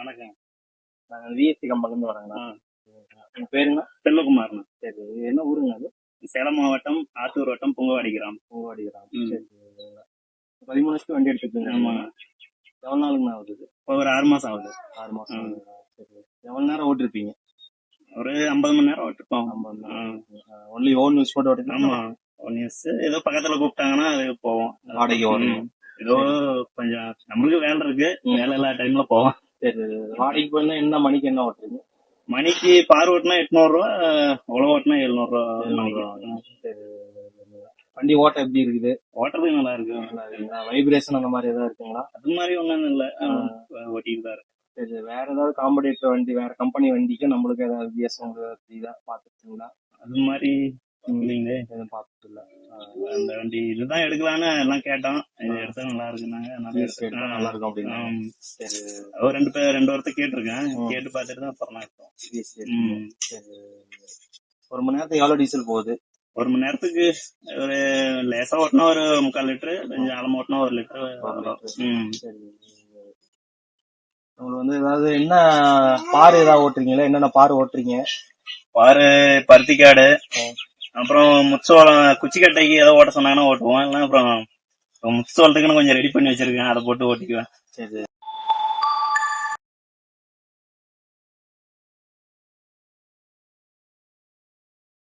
வணக்கம். நாங்கள் விஎஸ்சி கம்பெனிலேருந்து வரோங்கண்ணா. உங்க பேருங்கண்ணா? செல்வகுமார்ண்ணா. சரி, என்ன ஊருங்க அது? சேலம் மாவட்டம் ஆத்தூர் வட்டம் புங்கவாடி கிராமம். பூவாடி கிராமம். சரி, 13 வருஷத்துக்கு வண்டி எடுத்துருக்கீங்க. ஆமாண்ணா. எவ்வளோ நாளுங்கண்ணா ஆகுது? இப்போ ஒரு 6 மாசம் ஆகுது. 6 மாசம் ஆகுதுங்களா? சரி, எவ்வளோ நேரம் ஓட்டிருப்பீங்க? ஒரு 50 மணி நேரம் ஓட்டிருப்போம். ஒன்லி ஓன் யூஸ் போட்டு ஓட்டிருக்கீங்க? ஆமா, 1 இயர்ஸ். ஏதோ பக்கத்துல கூப்பிட்டாங்கன்னா அது போவோம். வாடகைக்கு வரும். ஏதோ கொஞ்சம் நம்மளுக்கு வேலை இருக்கு, வேலை இல்லாத டைம்ல போவோம். சரி, வாடகைக்கு போயிருந்தா என்ன மணிக்கு என்ன ஓட்டுறீங்க? மணிக்கு பார் ஓட்டினா 800 ரூபா, உழவு ஓட்டினா 700 ரூபா. சரி, வண்டி ஓட்ட எப்படி இருக்குது? ஓட்டுறதுக்கு நல்லா இருக்கு. வைப்ரேஷன் அந்த மாதிரி ஏதாவது இருக்குங்களா? அது மாதிரி ஒண்ணும் இல்ல, ஓட்டிட்டு தான் இருக்கு. சரி, வேற ஏதாவது காம்படிட்டர் வண்டி, வேற கம்பெனி வண்டிக்கு நம்மளுக்கு ஏதாவது வித்தியாசம் பாத்துருக்கீங்களா? அது மாதிரி இல்லைங்களே, எதுவும் பார்த்துட்டு இல்ல. அந்த வண்டி இதுதான் எடுக்கலான்னு எல்லாம் கேட்டோம். இது எடுத்தா நல்லா இருக்குனாங்க, நல்லா இருக்கும் அப்படின்னா. சரி, ஒரு 2 வாரத்தை கேட்டிருக்கேன். கேட்டு பார்த்துட்டு தான் அப்புறம் எடுத்தோம். சரி, ஒரு மணி நேரத்துக்கு எவ்வளவு டீசல் போகுது? ஒரு மணி நேரத்துக்கு ஒரு லேசா ஓட்டினா ஒரு 3/4 லிட்டரு, கொஞ்சம் ஆழமா ஓட்டினா 1 லிட்டரு. சரி, உங்களுக்கு ஏதாவது என்ன பாரு ஏதாவது ஓட்டுறீங்களா? என்னென்ன பாரு ஓட்டுறீங்க? பாரு, பருத்திக்காடு, அப்புறம் முச்சோளம், குச்சிக்கட்டைக்கு ஏதோ ஓட்ட சொன்னாங்கன்னா ஓட்டுவோம். இல்லை அப்புறம் முச்சோளத்துக்குன்னு கொஞ்சம் ரெடி பண்ணி வச்சிருக்கேன், அதை போட்டு ஓட்டிக்குவேன். சரி.